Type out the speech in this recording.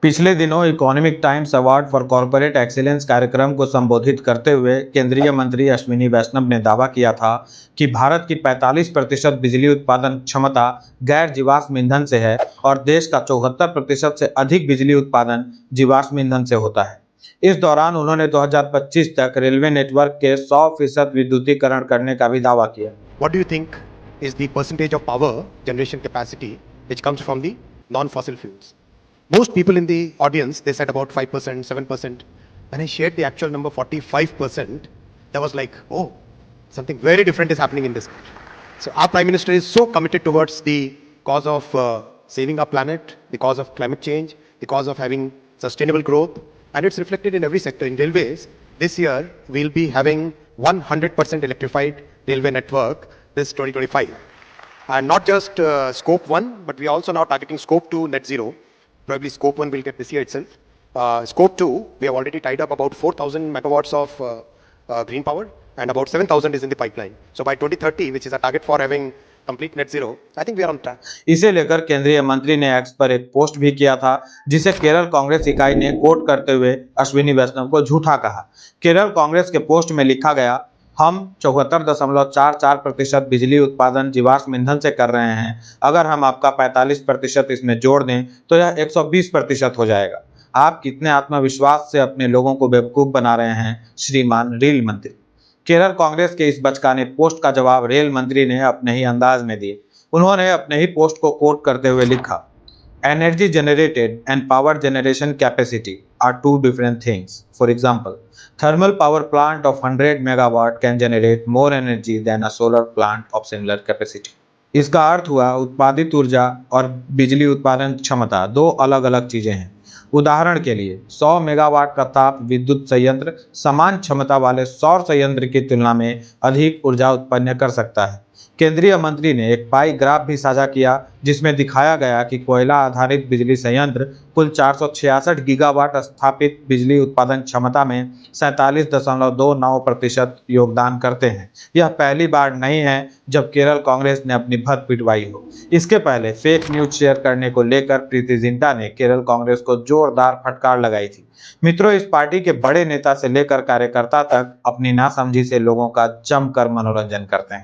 पिछले दिनों economic times award for corporate excellence कार्यक्रम को संबोधित करते हुए केंद्रीय मंत्री अश्विनी वैष्णव ने दावा किया था कि भारत की 45% बिजली उत्पादन क्षमता गैर जीवाश्म ईंधन से है और देश का 74% से अधिक बिजली उत्पादन जीवाश्म ईंधन से होता है। इस दौरान उन्होंने 2025 तक रेलवे नेटवर्क के 100% विद्युतीकरण करने का भी दावा किया। What do you think is the percentage of power generation capacity which comes from the non-fossil fuels? Most people in the audience, they said about 5%, 7%. When I shared the actual number 45%, there was like, oh, something very different is happening in this country. So our Prime Minister is so committed towards the cause of saving our planet, the cause of climate change, the cause of having sustainable growth, and it's reflected in every sector. In railways, this year we'll be having 100% electrified railway network this 2025. And not just scope 1, but we are also now targeting scope 2 net zero. Probably scope 1 will get this year itself. Scope 2, we have already tied up about 4,000 megawatts of green power, and about 7,000 is in the pipeline. So by 2030, which is our target for having complete net zero, I think we are on track. इसे लेकर केंद्रीय मंत्री ने x पर एक post भी किया था, जिसे केरल कांग्रेस इकाई ने कोट करते हुए अश्विनी वैष्णव को झूठा कहा। केरल कांग्रेस के पोस्ट में लिखा गया, हम 74.44% बिजली उत्पादन जीवाश्म ईंधन से कर रहे हैं। अगर हम आपका 45% इसमें जोड़ दें तो यह 120% हो जाएगा। आप कितने आत्मविश्वास से अपने लोगों को बेवकूफ बना रहे हैं, श्रीमान रेल मंत्री। केरल कांग्रेस के इस बचकाने पोस्ट का जवाब रेल मंत्री ने अपने ही अंदाज में दिए। उन्होंने अपने ही पोस्ट को कोट करते हुए लिखा, energy generated and power generation capacity are two different things. For example, thermal power plant of 100 megawatt can generate more energy than a solar plant of similar capacity. इसका अर्थ हुआ उत्पादित ऊर्जा और बिजली उत्पादन क्षमता दो अलग अलग चीजें हैं। उदाहरण के लिए 100 मेगावाट का ताप विद्युत संयंत्र समान क्षमता वाले सौर संयंत्र की तुलना में अधिक ऊर्जा उत्पन्न कर सकता है। केंद्रीय मंत्री ने एक पाई ग्राफ भी साझा किया, जिसमें दिखाया गया कि कोयला आधारित बिजली संयंत्र कुल 466 गीगावाट स्थापित बिजली उत्पादन क्षमता में 47.29% योगदान करते हैं। यह पहली बार नहीं है जब केरल कांग्रेस ने अपनी भद्द पिटवाई हो। इसके पहले फेक न्यूज शेयर करने को लेकर प्रीति जिंटा ने केरल कांग्रेस को जोरदार फटकार लगाई थी। मित्रों, इस पार्टी के बड़े नेता से लेकर कार्यकर्ता तक अपनी नासमझी से लोगों का जमकर मनोरंजन करते हैं।